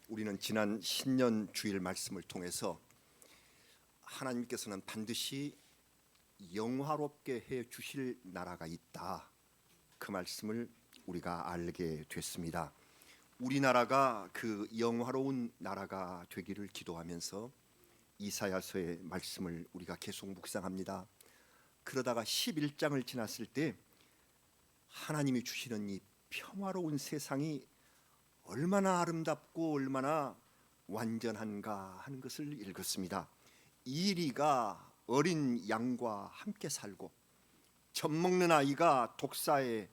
우리는 지난 신년 주일 말씀을 통해서 하나님께서는 반드시 영화롭게 해 주실 나라가 있다, 그 말씀을 우리가 알게 됐습니다. 우리나라가 그 영화로운 나라가 되기를 기도하면서 이사야서의 말씀을 우리가 계속 묵상합니다. 그러다가 11장을 지났을 때 하나님이 주시는 이 평화로운 세상이 얼마나 아름답고 얼마나 완전한가 하는 것을 읽었습니다. 이리가 어린 양과 함께 살고 젖 먹는 아이가 독사의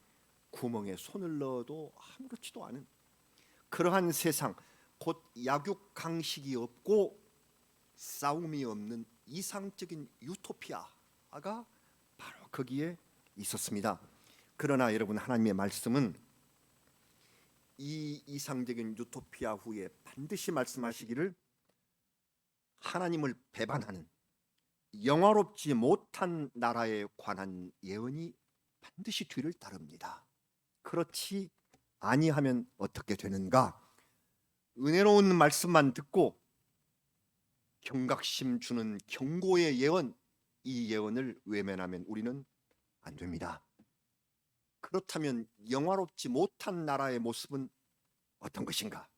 구멍에 손을 넣어도 아무렇지도 않은 그러한 세상, 곧 약육강식이 없고 싸움이 없는 이상적인 유토피아가 바로 거기에 있었습니다. 그러나 여러분, 하나님의 말씀은 이 이상적인 유토피아 후에 반드시 말씀하시기를 하나님을 배반하는 영화롭지 못한 나라에 관한 예언이 반드시 뒤를 따릅니다. 그렇지 아니하면 어떻게 되는가? 은혜로운 말씀만 듣고 경각심 주는 경고의 예언, 이 예언을 외면하면 우리는 안 됩니다. 그렇다면 영화롭지 못한 나라의 모습은 어떤 것인가?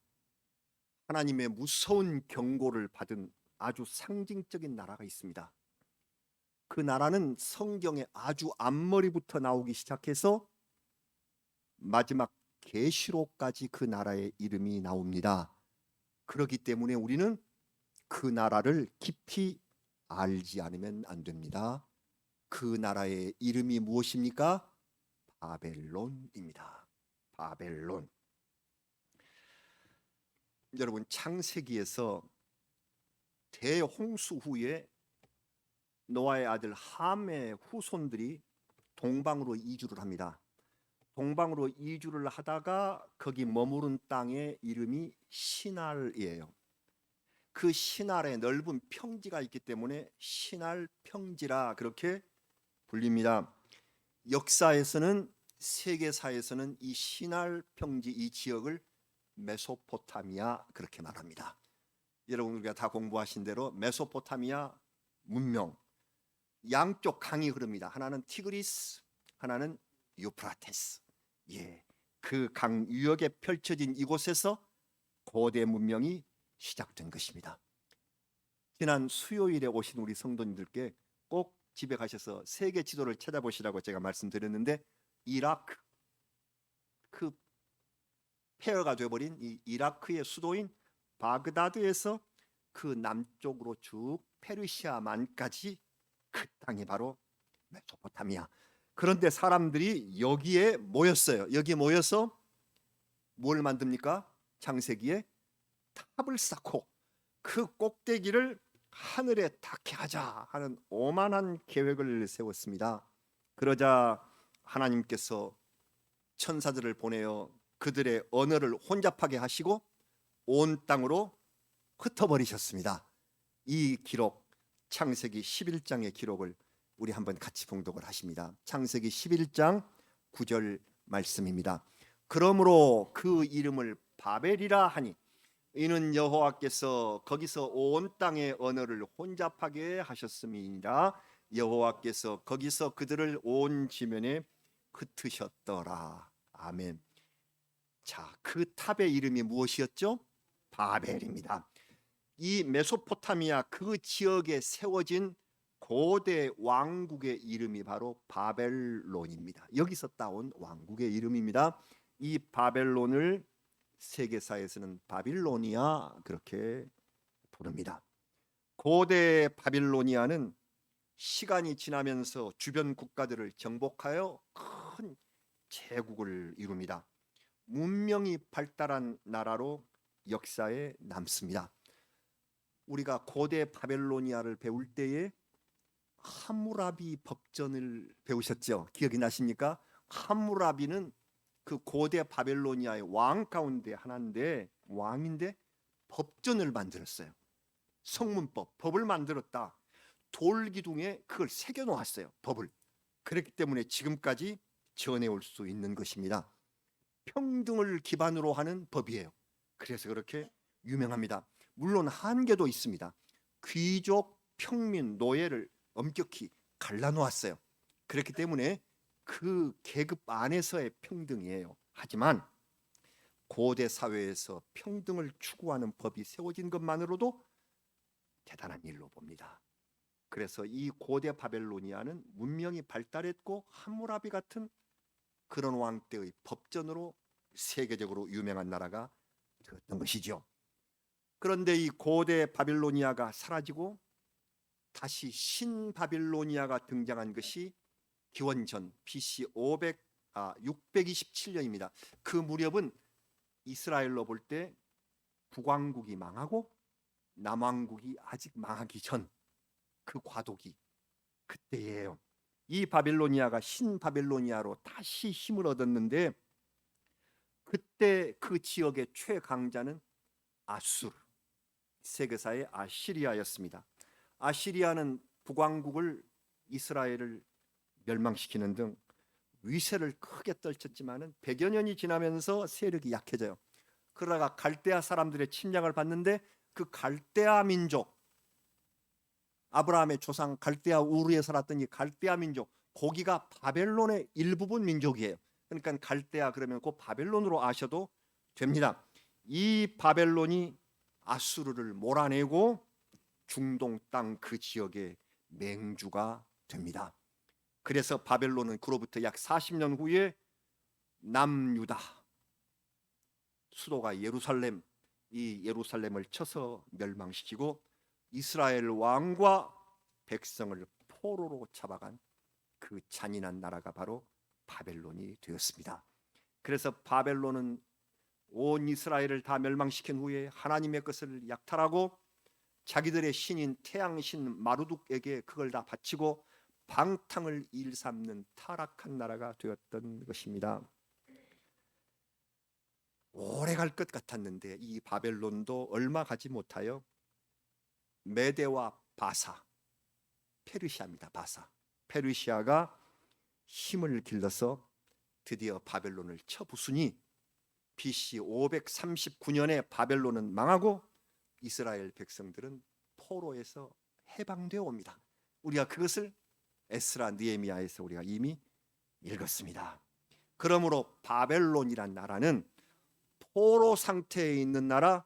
하나님의 무서운 경고를 받은 아주 상징적인 나라가 있습니다. 그 나라는 성경의 아주 앞머리부터 나오기 시작해서 마지막 계시록까지 그 나라의 이름이 나옵니다. 그렇기 때문에 우리는 그 나라를 깊이 알지 않으면 안 됩니다. 그 나라의 이름이 무엇입니까? 바벨론입니다. 바벨론. 여러분, 창세기에서 대홍수 후에 노아의 아들 함의 후손들이 동방으로 이주를 합니다. 동방으로 이주를 하다가 거기 머무른 땅의 이름이 시날이에요. 그 시날에 넓은 평지가 있기 때문에 시날 평지라 그렇게 불립니다. 역사에서는, 세계사에서는 이 시날 평지 이 지역을 메소포타미아 그렇게 말합니다. 여러분, 우리가 다 공부하신 대로 메소포타미아 문명, 양쪽 강이 흐릅니다. 하나는 티그리스, 하나는 유프라테스. 그 강 유역에 펼쳐진 이곳에서 고대 문명이 시작된 것입니다. 지난 수요일에 오신 우리 성도님들께 꼭 집에 가셔서 세계 지도를 찾아보시라고 제가 말씀드렸는데, 이라크, 그 폐허가 되어버린 이 이라크의 수도인 바그다드에서 그 남쪽으로 쭉 페르시아만까지 그 땅이 바로 메소포타미아. 그런데 사람들이 여기에 모였어요. 여기에 모여서 뭘 만듭니까? 창세기에 탑을 쌓고 그 꼭대기를 하늘에 닿게 하자 하는 오만한 계획을 세웠습니다. 그러자 하나님께서 천사들을 보내어 그들의 언어를 혼잡하게 하시고 온 땅으로 흩어버리셨습니다. 이 기록, 창세기 11장의 기록을 우리 한번 같이 봉독을 하십니다. 창세기 11장 9절 말씀입니다. 그러므로 그 이름을 바벨이라 하니 이는 여호와께서 거기서 온 땅의 언어를 혼잡하게 하셨음이니라. 여호와께서 거기서 그들을 온 지면에 흩으셨더라. 아멘. 자, 그 탑의 이름이 무엇이었죠? 바벨입니다. 이 메소포타미아 그 지역에 세워진 고대 왕국의 이름이 바로 바벨론입니다. 여기서 따온 왕국의 이름입니다. 이 바벨론을 세계사에서는 바빌로니아 그렇게 부릅니다. 고대 바빌로니아는 시간이 지나면서 주변 국가들을 정복하여 큰 제국을 이룹니다. 문명이 발달한 나라로 역사에 남습니다. 우리가 고대 바벨로니아를 배울 때에 함무라비 법전을 배우셨죠? 기억이 나십니까? 함무라비는 그 고대 바벨로니아의 왕 가운데 하나인데, 왕인데 법전을 만들었어요. 성문법, 법을 만들었다. 돌 기둥에 그걸 새겨 놓았어요, 법을. 그렇기 때문에 지금까지 전해올 수 있는 것입니다. 평등을 기반으로 하는 법이에요. 그래서 그렇게 유명합니다. 물론 한계도 있습니다. 귀족, 평민, 노예를 엄격히 갈라놓았어요. 그렇기 때문에 그 계급 안에서의 평등이에요. 하지만 고대 사회에서 평등을 추구하는 법이 세워진 것만으로도 대단한 일로 봅니다. 그래서 이 고대 바벨로니아는 문명이 발달했고 함무라비 같은 그런 왕 때의 법전으로 세계적으로 유명한 나라가 되었던 것이죠. 그런데 이 고대 바빌로니아가 사라지고 다시 신바빌로니아가 등장한 것이 기원전 BC 627년입니다. 그 무렵은 이스라엘로 볼 때 북왕국이 망하고 남왕국이 아직 망하기 전 그 과도기 그때예요. 이 바빌로니아가 신바빌로니아로 다시 힘을 얻었는데 그때 그 지역의 최강자는 아수르, 세계사의 아시리아였습니다. 아시리아는 북왕국을 이스라엘을 멸망시키는 등 위세를 크게 떨쳤지만은 100여 년이 지나면서 세력이 약해져요. 그러다가 갈대아 사람들의 침략을 받는데 그 갈대아 민족, 아브라함의 조상 갈대아 우르에 살았던 이 갈대아 민족, 거기가 바벨론의 일부분 민족이에요. 그러니까 갈대아 그러면 그 바벨론으로 아셔도 됩니다. 이 바벨론이 아수르를 몰아내고 중동 땅 그 지역의 맹주가 됩니다. 그래서 바벨론은 그로부터 약 40년 후에 남유다 수도가 예루살렘, 이 예루살렘을 쳐서 멸망시키고 이스라엘 왕과 백성을 포로로 잡아간 그 잔인한 나라가 바로 바벨론이 되었습니다. 그래서 바벨론은 온 이스라엘을 다 멸망시킨 후에 하나님의 것을 약탈하고 자기들의 신인 태양신 마르둑에게 그걸 다 바치고 방탕을 일삼는 타락한 나라가 되었던 것입니다. 오래 갈 것 같았는데 이 바벨론도 얼마 가지 못하여 메대와 바사, 페르시아입니다. 바사, 페르시아가 힘을 길러서 드디어 바벨론을 쳐부수니 BC 539년에 바벨론은 망하고 이스라엘 백성들은 포로에서 해방되어 옵니다. 우리가 그것을 에스라 느헤미야에서 우리가 이미 읽었습니다. 그러므로 바벨론이란 나라는 포로 상태에 있는 나라,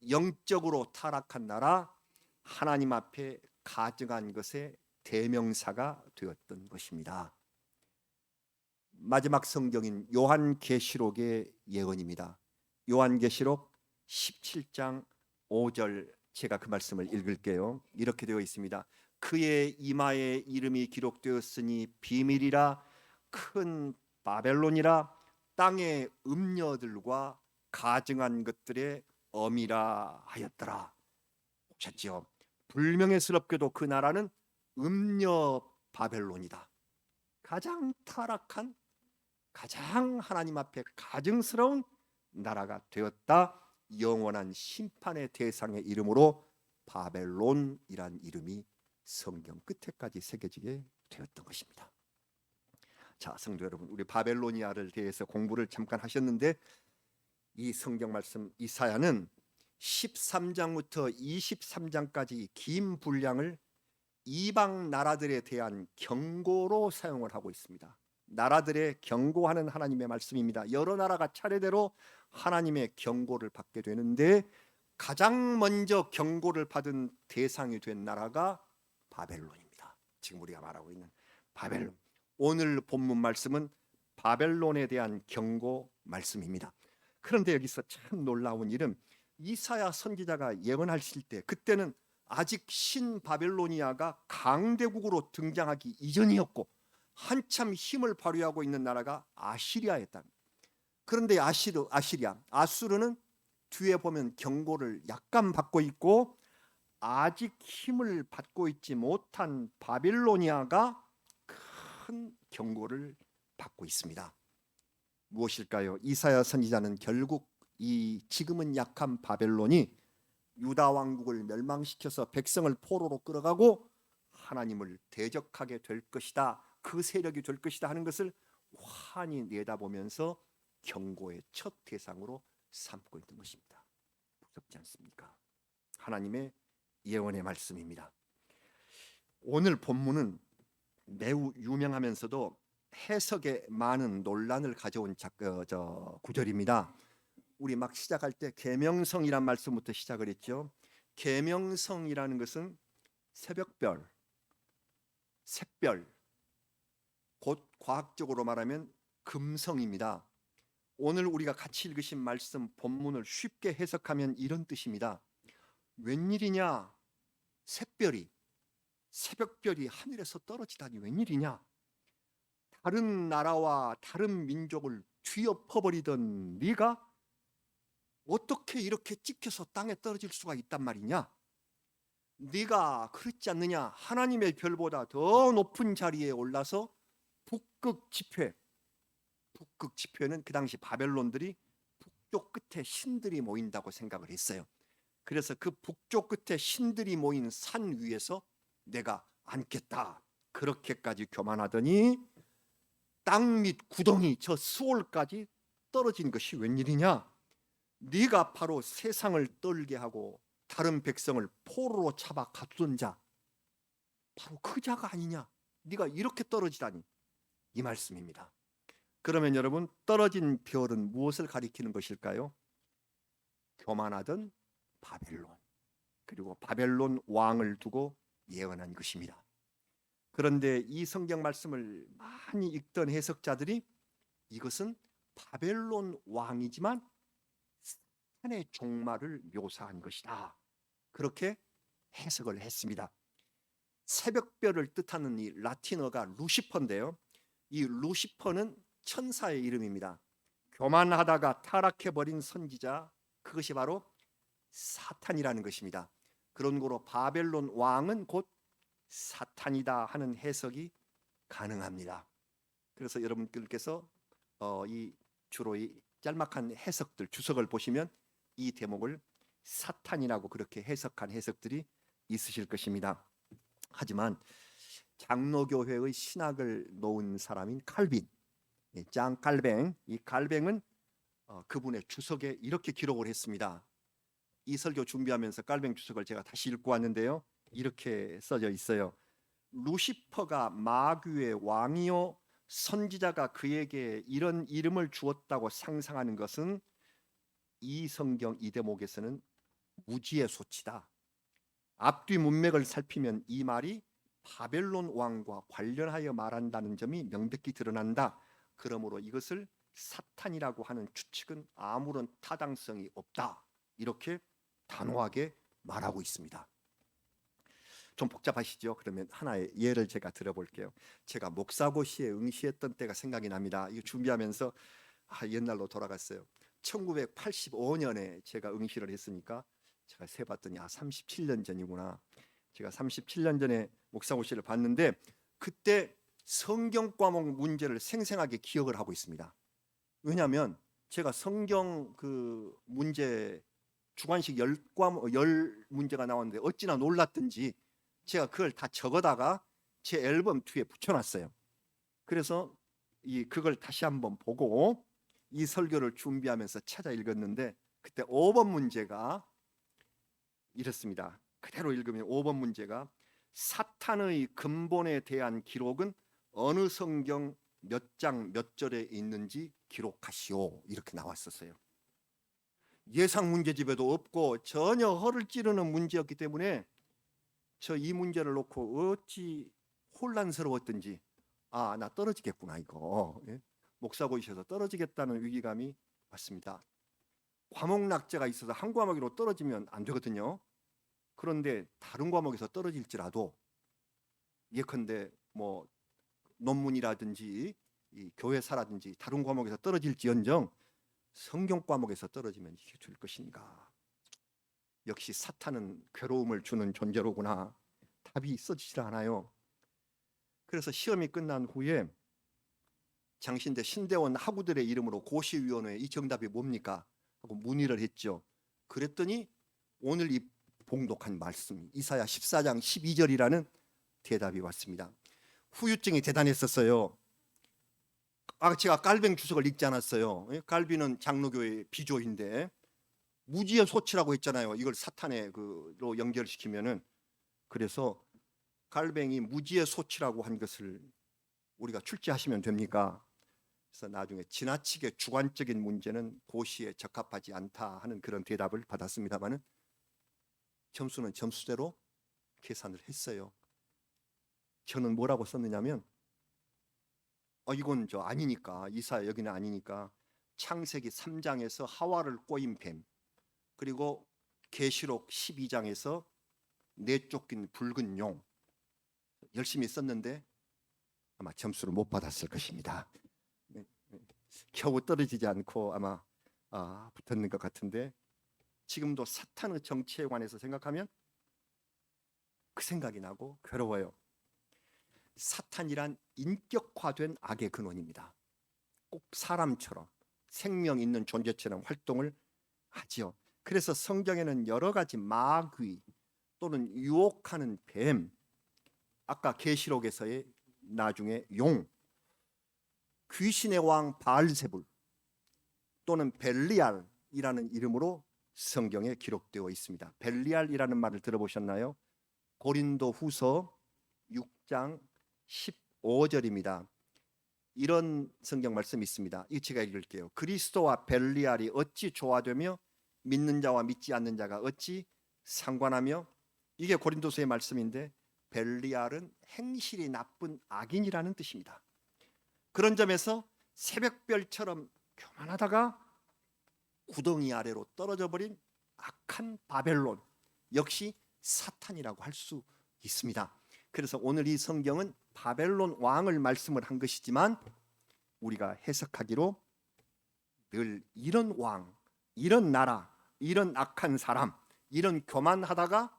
영적으로 타락한 나라, 하나님 앞에 가증한 것의 대명사가 되었던 것입니다. 마지막 성경인 요한계시록의 예언입니다. 요한계시록 17장 5절 제가 그 말씀을 읽을게요. 이렇게 되어 있습니다. 그의 이마에 이름이 기록되었으니 비밀이라 큰 바벨론이라 땅의 음녀들과 가증한 것들의 엄이라 하였더라. 보셨죠? 불명예스럽게도 그 나라는 음녀 바벨론이다. 가장 타락한, 가장 하나님 앞에 가증스러운 나라가 되었다. 영원한 심판의 대상의 이름으로 바벨론이란 이름이 성경 끝에까지 새겨지게 되었던 것입니다. 자, 성도 여러분, 우리 바벨로니아를 대해서 공부를 잠깐 하셨는데 이 성경 말씀 이사야는 13장부터 23장까지 긴 분량을 이방 나라들에 대한 경고로 사용을 하고 있습니다. 나라들의 경고하는 하나님의 말씀입니다. 여러 나라가 차례대로 하나님의 경고를 받게 되는데 가장 먼저 경고를 받은 대상이 된 나라가 바벨론입니다. 지금 우리가 말하고 있는 바벨론. 오늘 본문 말씀은 바벨론에 대한 경고 말씀입니다. 그런데 여기서 참 놀라운 일은 이사야 선지자가 예언하실 때 그때는 아직 신바벨로니아가 강대국으로 등장하기 이전이었고 한참 힘을 발휘하고 있는 나라가 아시리아였다. 그런데 아시리아, 아수르는 뒤에 보면 경고를 약간 받고 있고 아직 힘을 받고 있지 못한 바빌로니아가 큰 경고를 받고 있습니다. 무엇일까요? 이사야 선지자는 결국 이 지금은 약한 바벨론이 유다 왕국을 멸망시켜서 백성을 포로로 끌어가고 하나님을 대적하게 될 것이다. 그 세력이 될 것이다 하는 것을 환히 내다보면서 경고의 첫 대상으로 삼고 있는 것입니다. 무섭지 않습니까? 하나님의 예언의 말씀입니다. 오늘 본문은 매우 유명하면서도 해석에 많은 논란을 가져온 구절입니다. 우리 막 시작할 때 계명성이란 말씀부터 시작을 했죠. 계명성이라는 것은 새벽별, 샛별, 곧 과학적으로 말하면 금성입니다. 오늘 우리가 같이 읽으신 말씀 본문을 쉽게 해석하면 이런 뜻입니다. 웬일이냐? 새벽별이 하늘에서 떨어지다니 웬일이냐? 다른 나라와 다른 민족을 뒤엎어버리던 네가 어떻게 이렇게 찍혀서 땅에 떨어질 수가 있단 말이냐? 네가 그렇지 않느냐? 하나님의 별보다 더 높은 자리에 올라서 북극지폐는 그 당시 바벨론들이 북쪽 끝에 신들이 모인다고 생각을 했어요. 그래서 그 북쪽 끝에 신들이 모인 산 위에서 내가 앉겠다, 그렇게까지 교만하더니 땅 밑 구덩이 저 수올까지 떨어진 것이 웬일이냐? 네가 바로 세상을 떨게 하고 다른 백성을 포로로 잡아 가두던 자, 바로 그 자가 아니냐? 네가 이렇게 떨어지다니, 이 말씀입니다. 그러면 여러분, 떨어진 별은 무엇을 가리키는 것일까요? 교만하던 바벨론, 그리고 바벨론 왕을 두고 예언한 것입니다. 그런데 이 성경 말씀을 많이 읽던 해석자들이 이것은 바벨론 왕이지만 사탄의 종말을 묘사한 것이다, 그렇게 해석을 했습니다. 새벽별을 뜻하는 이 라틴어가 루시퍼인데요, 이 루시퍼는 천사의 이름입니다. 교만하다가 타락해버린 선지자, 그것이 바로 사탄이라는 것입니다. 그런 거로 바벨론 왕은 곧 사탄이다 하는 해석이 가능합니다. 그래서 여러분들께서 주로 이 짤막한 해석들, 주석을 보시면 이 대목을 사탄이라고 그렇게 해석한 해석들이 있으실 것입니다. 하지만 장로교회의 신학을 놓은 사람인 칼빈, 장 칼뱅, 이 칼뱅은 그분의 주석에 이렇게 기록을 했습니다. 이 설교 준비하면서 칼뱅 주석을 제가 다시 읽고 왔는데요, 이렇게 써져 있어요. 루시퍼가 마귀의 왕이요 선지자가 그에게 이런 이름을 주었다고 상상하는 것은 이 성경 이 대목에서는 무지의 소치다. 앞뒤 문맥을 살피면 이 말이 바벨론 왕과 관련하여 말한다는 점이 명백히 드러난다. 그러므로 이것을 사탄이라고 하는 추측은 아무런 타당성이 없다, 이렇게 단호하게 말하고 있습니다. 좀 복잡하시죠? 그러면 하나의 예를 제가 들어볼게요. 제가 목사고시에 응시했던 때가 생각이 납니다. 이거 준비하면서 옛날로 돌아갔어요. 1985년에 제가 응시를 했으니까 제가 세봤더니 37년 전이구나. 제가 37년 전에 목사고시를 봤는데 그때 성경 과목 문제를 생생하게 기억을 하고 있습니다. 왜냐하면 제가 성경 그 문제 주관식 10문제가 나왔는데 어찌나 놀랐던지 제가 그걸 다 적어다가 제 앨범 뒤에 붙여놨어요. 그래서 그걸 다시 한번 보고 이 설교를 준비하면서 찾아 읽었는데 그때 5번 문제가 이렇습니다. 그대로 읽으면 5번 문제가 사탄의 근본에 대한 기록은 어느 성경 몇 장 몇 절에 있는지 기록하시오, 이렇게 나왔었어요. 예상 문제집에도 없고 전혀 허를 찌르는 문제였기 때문에 이 문제를 놓고 어찌 혼란스러웠던지, 나 떨어지겠구나 이거. 목사고시에서 떨어지겠다는 위기감이 왔습니다. 과목 낙제가 있어서 한 과목으로 떨어지면 안 되거든요. 그런데 다른 과목에서 떨어질지라도 예컨대 뭐 논문이라든지 이 교회사라든지 다른 과목에서 떨어질지언정 성경 과목에서 떨어지면 이게 될 것인가? 역시 사탄은 괴로움을 주는 존재로구나. 답이 있어지질 않아요. 그래서 시험이 끝난 후에 장신대 신대원 학우들의 이름으로 고시위원회에 이 정답이 뭡니까? 하고 문의를 했죠. 그랬더니 오늘 이 봉독한 말씀 이사야 14장 12절이라는 대답이 왔습니다. 후유증이 대단했었어요. 제가 깔뱅 주석을 읽지 않았어요. 깔비는 장로교의 비조인데 무지의 소치라고 했잖아요. 이걸 사탄의 그로 연결시키면은. 그래서 갈뱅이 무지의 소치라고 한 것을 우리가 출제하시면 됩니까? 그래서 나중에 지나치게 주관적인 문제는 고시에 적합하지 않다 하는 그런 대답을 받았습니다만은 점수는 점수대로 계산을 했어요. 저는 뭐라고 썼느냐면 이건 아니니까, 이사 여기는 아니니까 창세기 3장에서 하와를 꼬인 뱀, 그리고 계시록 12장에서 내쫓긴 붉은 용, 열심히 썼는데 아마 점수를 못 받았을 것입니다. 겨우 떨어지지 않고 아마 붙었는 것 같은데, 지금도 사탄의 정치에 관해서 생각하면 그 생각이 나고 괴로워요. 사탄이란 인격화된 악의 근원입니다. 꼭 사람처럼 생명 있는 존재처럼 활동을 하지요. 그래서 성경에는 여러 가지 마귀 또는 유혹하는 뱀, 아까 계시록에서의 나중에 용, 귀신의 왕 바알세불 또는 벨리알이라는 이름으로 성경에 기록되어 있습니다. 벨리알이라는 말을 들어보셨나요? 고린도 후서 6장 15절입니다. 이런 성경 말씀이 있습니다. 이 제가 읽을게요. 그리스도와 벨리알이 어찌 조화되며 믿는 자와 믿지 않는 자가 어찌 상관하며. 이게 고린도서의 말씀인데, 벨리알은 행실이 나쁜 악인이라는 뜻입니다. 그런 점에서 새벽별처럼 교만하다가 구덩이 아래로 떨어져 버린 악한 바벨론, 역시 사탄이라고 할 수 있습니다. 그래서 오늘 이 성경은 바벨론 왕을 말씀을 한 것이지만 우리가 해석하기로 늘 이런 왕, 이런 나라, 이런 악한 사람, 이런 교만하다가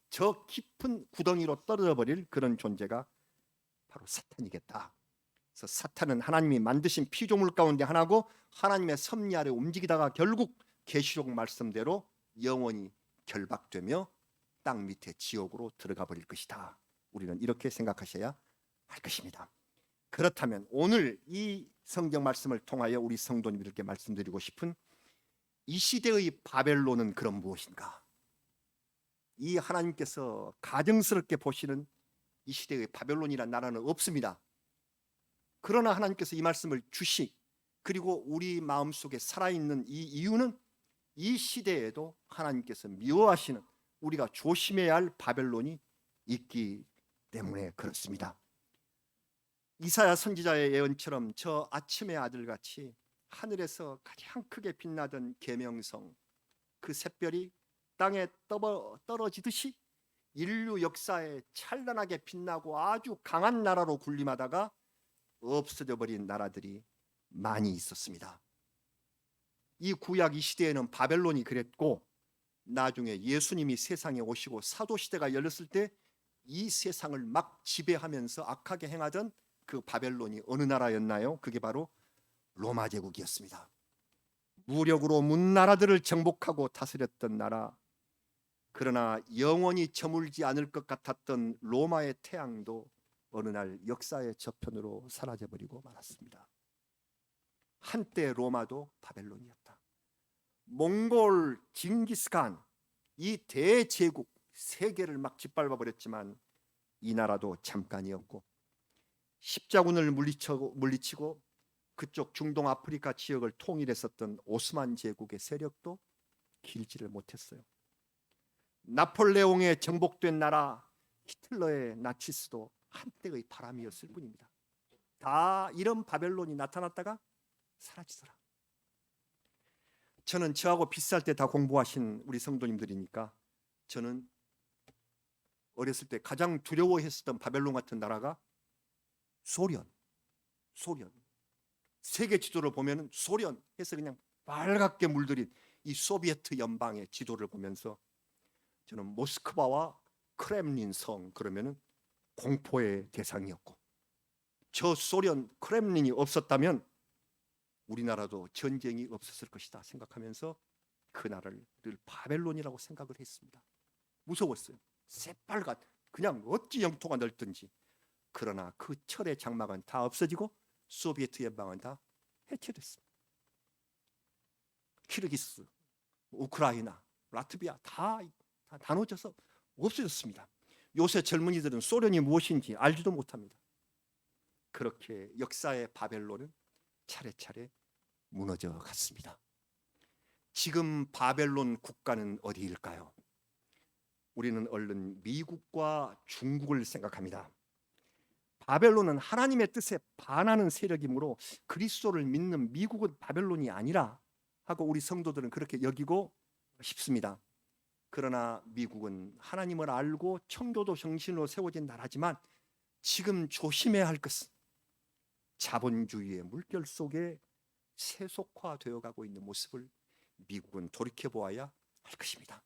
저 깊은 구덩이로 떨어져 버릴 그런 존재가 바로 사탄이겠다. 그래서 사탄은 하나님이 만드신 피조물 가운데 하나고 하나님의 섭리 아래 움직이다가 결국 계시록 말씀대로 영원히 결박되며 땅 밑에 지옥으로 들어가 버릴 것이다. 우리는 이렇게 생각하셔야 할 것입니다. 그렇다면 오늘 이 성경 말씀을 통하여 우리 성도님들께 말씀드리고 싶은 이 시대의 바벨론은 그럼 무엇인가? 이 하나님께서 가증스럽게 보시는 이 시대의 바벨론이라는 나라는 없습니다. 그러나 하나님께서 이 말씀을 주시, 그리고 우리 마음속에 살아있는 이 이유는 이 시대에도 하나님께서 미워하시는, 우리가 조심해야 할 바벨론이 있기 때문에 그렇습니다. 이사야 선지자의 예언처럼 저 아침의 아들같이 하늘에서 가장 크게 빛나던 계명성, 그 샛별이 땅에 떨어지듯이 인류 역사에 찬란하게 빛나고 아주 강한 나라로 군림하다가 없어져 버린 나라들이 많이 있었습니다. 이 구약 이 시대에는 바벨론이 그랬고, 나중에 예수님이 세상에 오시고 사도시대가 열렸을 때 이 세상을 막 지배하면서 악하게 행하던 그 바벨론이 어느 나라였나요? 그게 바로 로마 제국이었습니다. 무력으로 문나라들을 정복하고 다스렸던 나라. 그러나 영원히 저물지 않을 것 같았던 로마의 태양도 어느 날 역사의 저편으로 사라져버리고 말았습니다. 한때 로마도 바벨론이었다. 몽골 징기스칸, 이 대제국 세계를 막 짓밟아버렸지만 이 나라도 잠깐이었고, 십자군을 물리치고 그쪽 중동 아프리카 지역을 통일했었던 오스만 제국의 세력도 길지를 못했어요. 나폴레옹에 정복된 나라 히틀러의 나치스도 한때의 바람이었을 뿐입니다. 다 이런 바벨론이 나타났다가 사라지더라. 저는 저하고 비슷할 때 다 공부하신 우리 성도님들이니까, 저는 어렸을 때 가장 두려워했었던 바벨론 같은 나라가 소련. 세계 지도를 보면 소련 해서 그냥 빨갛게 물들인 이 소비에트 연방의 지도를 보면서 저는 모스크바와 크렘린 성 그러면은 공포의 대상이었고, 저 소련 크렘린이 없었다면 우리나라도 전쟁이 없었을 것이다 생각하면서 그 나라를 늘 바벨론이라고 생각을 했습니다. 무서웠어요. 새빨간, 그냥 어찌 영토가 넓든지. 그러나 그 철의 장막은 다 없어지고 소비에트 연방은 다 해체됐습니다. 키르기스, 우크라이나, 라트비아 다 나눠져서 없어졌습니다. 요새 젊은이들은 소련이 무엇인지 알지도 못합니다. 그렇게 역사의 바벨론은 차례차례 무너져 갔습니다. 지금 바벨론 국가는 어디일까요? 우리는 얼른 미국과 중국을 생각합니다. 바벨론은 하나님의 뜻에 반하는 세력이므로 그리스도를 믿는 미국은 바벨론이 아니라 하고 우리 성도들은 그렇게 여기고 싶습니다. 그러나 미국은 하나님을 알고 청교도 정신으로 세워진 나라지만 지금 조심해야 할 것은 자본주의의 물결 속에 세속화되어 가고 있는 모습을 미국은 돌이켜보아야 할 것입니다.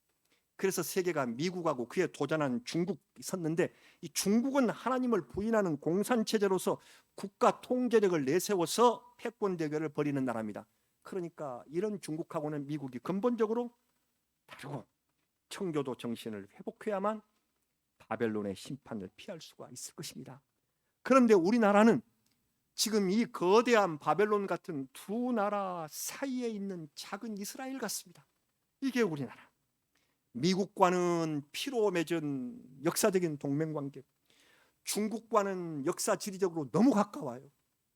그래서 세계가 미국하고 그에 도전한 중국이 섰는데 이 중국은 하나님을 부인하는 공산체제로서 국가 통제력을 내세워서 패권 대결을 벌이는 나라입니다. 그러니까 이런 중국하고는 미국이 근본적으로 다르고 청교도 정신을 회복해야만 바벨론의 심판을 피할 수가 있을 것입니다. 그런데 우리나라는 지금 이 거대한 바벨론 같은 두 나라 사이에 있는 작은 이스라엘 같습니다. 이게 우리나라. 미국과는 피로 맺은 역사적인 동맹관계, 중국과는 역사 지리적으로 너무 가까워요.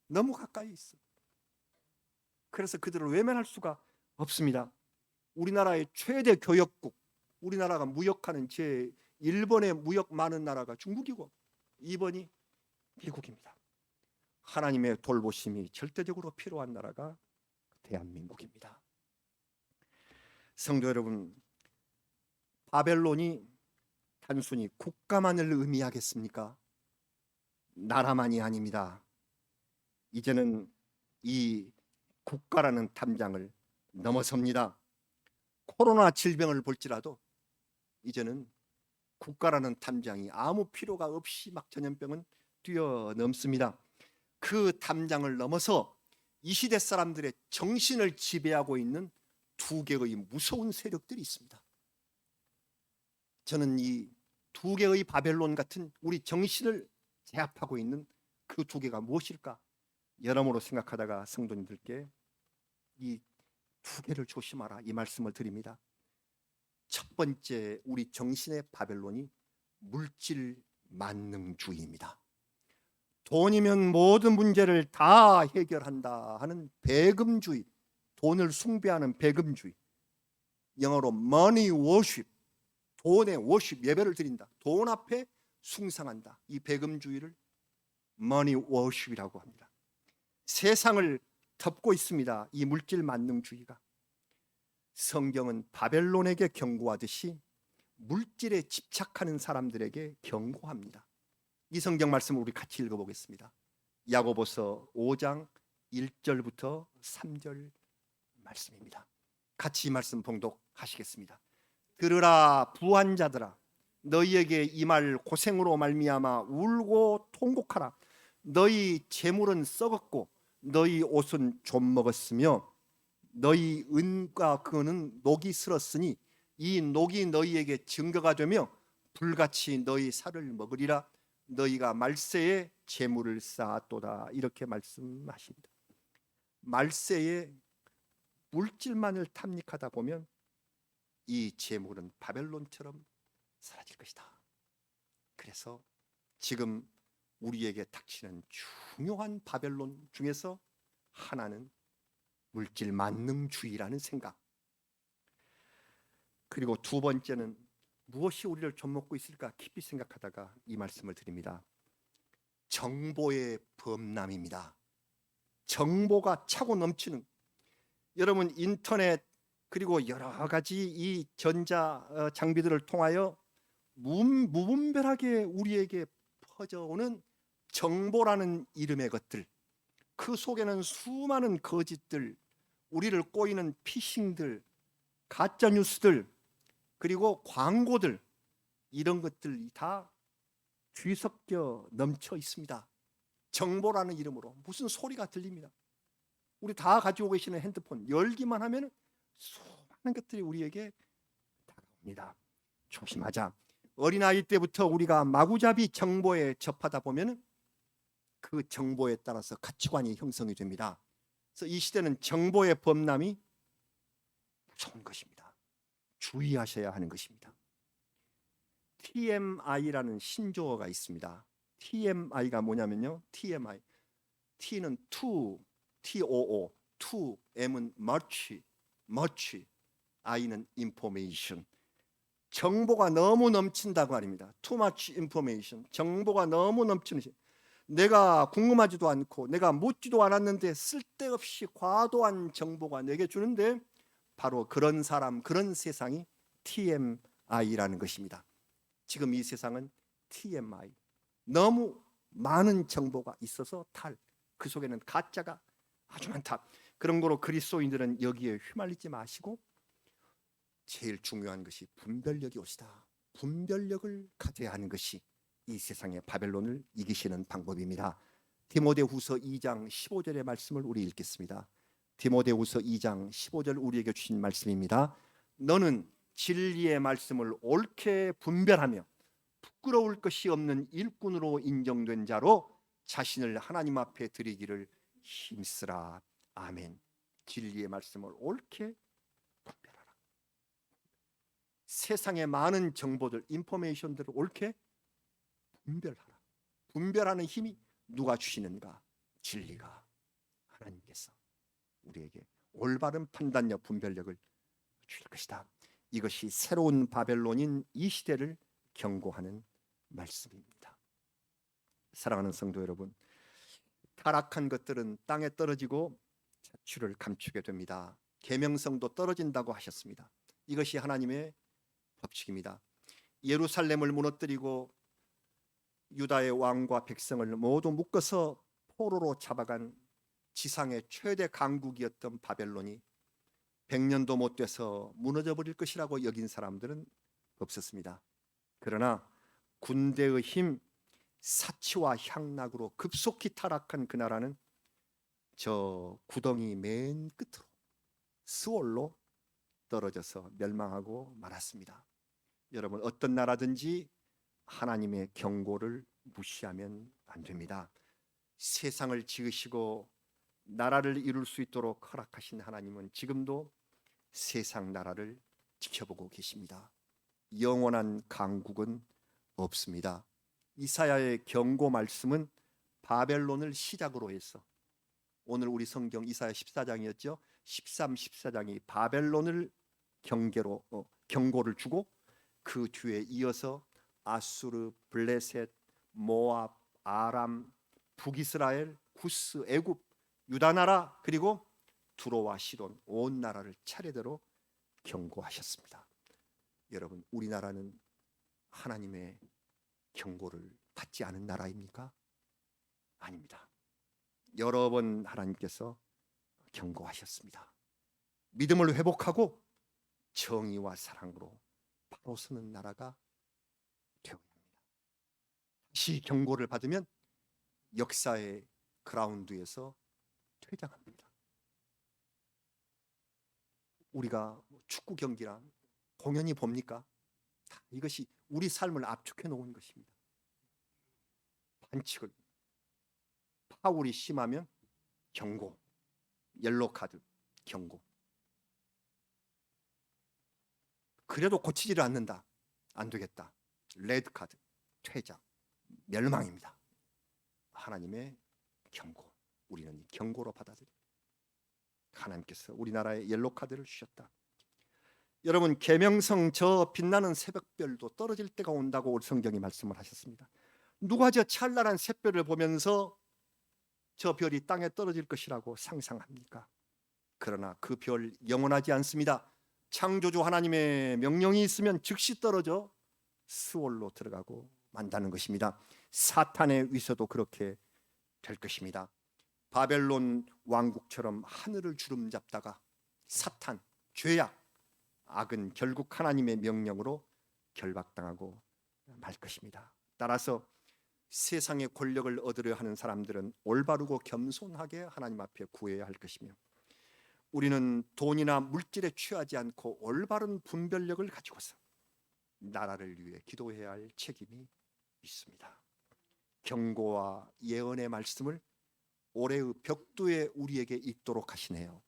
너무 가까이 있어. 그래서 그들을 외면할 수가 없습니다. 우리나라의 최대 교역국, 우리나라가 무역하는 일본의 무역 많은 나라가 중국이고 2번이 미국입니다. 하나님의 돌보심이 절대적으로 필요한 나라가 대한민국입니다. 성도 여러분, 바벨론이 단순히 국가만을 의미하겠습니까? 나라만이 아닙니다. 이제는 이 국가라는 탐장을 넘어섭니다. 코로나 질병을 볼지라도 이제는 국가라는 탐장이 아무 필요가 없이 막 전염병은 뛰어넘습니다. 그 탐장을 넘어서 이 시대 사람들의 정신을 지배하고 있는 두 개의 무서운 세력들이 있습니다. 저는 이 두 개의 바벨론 같은 우리 정신을 제압하고 있는 그 두 개가 무엇일까 여러모로 생각하다가 성도님들께 이 두 개를 조심하라 이 말씀을 드립니다. 첫 번째 우리 정신의 바벨론이 물질 만능주의입니다. 돈이면 모든 문제를 다 해결한다 하는 배금주의, 돈을 숭배하는 배금주의, 영어로 money worship, 돈의 워십, 예배를 드린다, 돈 앞에 숭상한다, 이 배금주의를 money worship이라고 합니다. 세상을 덮고 있습니다. 이 물질 만능주의가. 성경은 바벨론에게 경고하듯이 물질에 집착하는 사람들에게 경고합니다. 이 성경 말씀을 우리 같이 읽어보겠습니다. 야고보서 5장 1절부터 3절 말씀입니다. 같이 이 말씀 봉독하시겠습니다. 들으라 부한 자들아, 너희에게 이 말 고생으로 말미암아 울고 통곡하라. 너희 재물은 썩었고 너희 옷은 좀 먹었으며 너희 은과 금은 녹이 슬었으니 이 녹이 너희에게 증거가 되며 불같이 너희 살을 먹으리라. 너희가 말세에 재물을 쌓았도다. 이렇게 말씀하십니다. 말세에 물질만을 탐닉하다 보면 이 재물은 바벨론처럼 사라질 것이다. 그래서 지금 우리에게 닥치는 중요한 바벨론 중에서 하나는 물질 만능주의라는 생각, 그리고 두 번째는 무엇이 우리를 좀먹고 있을까 깊이 생각하다가 이 말씀을 드립니다. 정보의 범람입니다. 정보가 차고 넘치는, 여러분 인터넷 그리고 여러 가지 이 전자 장비들을 통하여 무분별하게 우리에게 퍼져오는 정보라는 이름의 것들, 그 속에는 수많은 거짓들, 우리를 꼬이는 피싱들, 가짜 뉴스들, 그리고 광고들, 이런 것들이 다 뒤섞여 넘쳐 있습니다. 정보라는 이름으로 무슨 소리가 들립니다. 우리 다 가지고 계시는 핸드폰 열기만 하면 수많은 것들이 우리에게 다가옵니다. 조심하자. 어린아이 때부터 우리가 마구잡이 정보에 접하다 보면 그 정보에 따라서 가치관이 형성이 됩니다. 그래서 이 시대는 정보의 범람이 무서운 것입니다. 주의하셔야 하는 것입니다. TMI라는 신조어가 있습니다. TMI가 뭐냐면요. TMI. T는 too, TOO, too, M은 much, I는 information. 정보가 너무 넘친다고 말입니다. Too much information. 정보가 너무 넘치는 시. 내가 궁금하지도 않고 내가 묻지도 않았는데 쓸데없이 과도한 정보가 내게 주는데 바로 그런 사람, 그런 세상이 TMI라는 것입니다. 지금 이 세상은 TMI. 너무 많은 정보가 있어서 그 속에는 가짜가 아주 많다. 그런 거로 그리스도인들은 여기에 휘말리지 마시고 제일 중요한 것이 분별력이 옳시다. 분별력을 가져야 하는 것이 이 세상의 바벨론을 이기시는 방법입니다. 디모데후서 2장 15절의 말씀을 우리 읽겠습니다. 디모데후서 2장 15절 우리에게 주신 말씀입니다. 너는 진리의 말씀을 옳게 분별하며 부끄러울 것이 없는 일꾼으로 인정된 자로 자신을 하나님 앞에 드리기를 힘쓰라. 아멘. 진리의 말씀을 옳게 분별하라. 세상의 많은 정보들, 인포메이션들을 옳게 분별하라. 분별하는 힘이 누가 주시는가? 진리가, 하나님께서 우리에게 올바른 판단력, 분별력을 주실 것이다. 이것이 새로운 바벨론인 이 시대를 경고하는 말씀입니다. 사랑하는 성도 여러분, 타락한 것들은 땅에 떨어지고 자취를 감추게 됩니다. 계명성도 떨어진다고 하셨습니다. 이것이 하나님의 법칙입니다. 예루살렘을 무너뜨리고 유다의 왕과 백성을 모두 묶어서 포로로 잡아간 지상의 최대 강국이었던 바벨론이 100년도 못 돼서 무너져 버릴 것이라고 여긴 사람들은 없었습니다. 그러나 군대의 힘, 사치와 향락으로 급속히 타락한 그 나라는 저 구덩이 맨 끝으로 스월로 떨어져서 멸망하고 말았습니다. 여러분, 어떤 나라든지 하나님의 경고를 무시하면 안 됩니다. 세상을 지으시고 나라를 이룰 수 있도록 허락하신 하나님은 지금도 세상 나라를 지켜보고 계십니다. 영원한 강국은 없습니다. 이사야의 경고 말씀은 바벨론을 시작으로 해서 오늘 우리 성경 이사야 14장이었죠. 13, 14장이 바벨론을 경고를 주고 그 뒤에 이어서 아수르, 블레셋, 모압, 아람, 북이스라엘, 구스, 애굽, 유다 나라 그리고 두로와 시돈 온 나라를 차례대로 경고하셨습니다. 여러분, 우리나라는 하나님의 경고를 받지 않은 나라입니까? 아닙니다. 여러 번 하나님께서 경고하셨습니다. 믿음을 회복하고 정의와 사랑으로 바로 서는 나라가 되어야 합니다. 다시 경고를 받으면 역사의 그라운드에서 퇴장합니다. 우리가 축구 경기랑 공연히 봅니까? 이것이 우리 삶을 압축해 놓은 것입니다. 반칙을, 파울이 심하면 경고, 옐로 카드, 경고. 그래도 고치지를 않는다. 안 되겠다. 레드 카드, 퇴장, 멸망입니다. 하나님의 경고, 우리는 경고로 받아들입니다. 하나님께서 우리나라에 옐로 카드를 주셨다. 여러분, 계명성 저 빛나는 새벽별도 떨어질 때가 온다고 성경이 말씀을 하셨습니다. 누가 저 찬란한 샛별을 보면서 저 별이 땅에 떨어질 것이라고 상상합니까? 그러나 그 별 영원하지 않습니다. 창조주 하나님의 명령이 있으면 즉시 떨어져 스월로 들어가고 만다는 것입니다. 사탄의 위서도 그렇게 될 것입니다. 바벨론 왕국처럼 하늘을 주름잡다가 사탄, 죄악, 악은 결국 하나님의 명령으로 결박당하고 말 것입니다. 따라서 세상의 권력을 얻으려 하는 사람들은 올바르고 겸손하게 하나님 앞에 구해야 할 것이며, 우리는 돈이나 물질에 취하지 않고 올바른 분별력을 가지고서 나라를 위해 기도해야 할 책임이 있습니다. 경고와 예언의 말씀을 올해의 벽두에 우리에게 있도록 하시네요.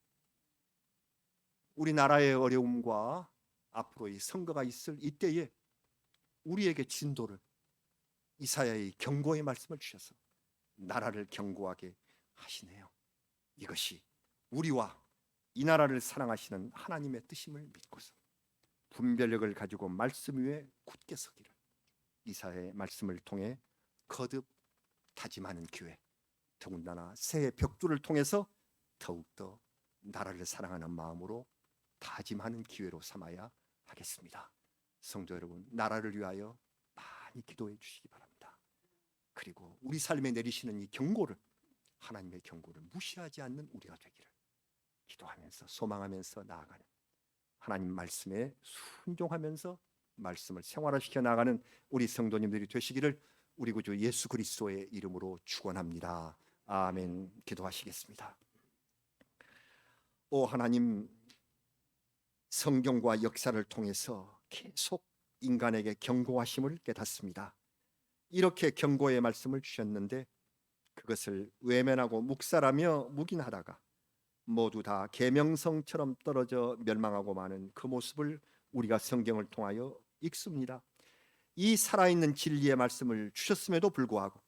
우리나라의 어려움과 앞으로 이 선거가 있을 이때에 우리에게 진도를, 이사야의 경고의 말씀을 주셔서 나라를 경고하게 하시네요. 이것이 우리와 이 나라를 사랑하시는 하나님의 뜻임을 믿고서 분별력을 가지고 말씀 위에 굳게 서기를 이사야의 말씀을 통해 거듭 다짐하는 기회, 더군다나 새해 벽두를 통해서 더욱더 나라를 사랑하는 마음으로 다짐하는 기회로 삼아야 하겠습니다. 성도 여러분, 나라를 위하여 많이 기도해 주시기 바랍니다. 그리고 우리 삶에 내리시는 이 경고를, 하나님의 경고를 무시하지 않는 우리가 되기를 기도하면서 소망하면서 나아가는, 하나님 말씀에 순종하면서 말씀을 생활화시켜 나가는 우리 성도님들이 되시기를 우리 구주 예수 그리스도의 이름으로 축원합니다. 아멘. 기도하시겠습니다. 오 하나님, 성경과 역사를 통해서 계속 인간에게 경고하심을 깨닫습니다. 이렇게 경고의 말씀을 주셨는데 그것을 외면하고 묵살하며 묵인하다가 모두 다 계명성처럼 떨어져 멸망하고 마는 그 모습을 우리가 성경을 통하여 읽습니다. 이 살아있는 진리의 말씀을 주셨음에도 불구하고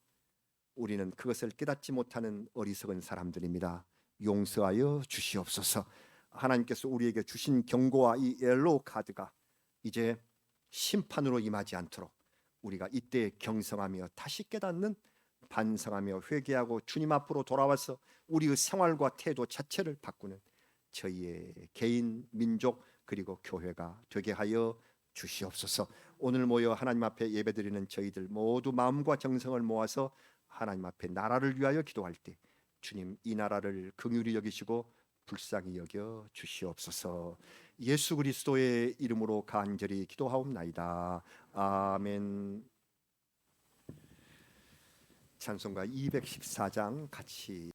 우리는 그것을 깨닫지 못하는 어리석은 사람들입니다. 용서하여 주시옵소서. 하나님께서 우리에게 주신 경고와 이 옐로우 카드가 이제 심판으로 임하지 않도록 우리가 이때 경성하며 다시 깨닫는, 반성하며 회개하고 주님 앞으로 돌아와서 우리의 생활과 태도 자체를 바꾸는 저희의 개인, 민족 그리고 교회가 되게 하여 주시옵소서. 오늘 모여 하나님 앞에 예배드리는 저희들 모두 마음과 정성을 모아서 하나님 앞에 나라를 위하여 기도할 때 주님 이 나라를 긍휼히 여기시고 불쌍히 여겨 주시옵소서. 예수 그리스도의 이름으로 간절히 기도하옵나이다. 아멘. 찬송가 214장 같이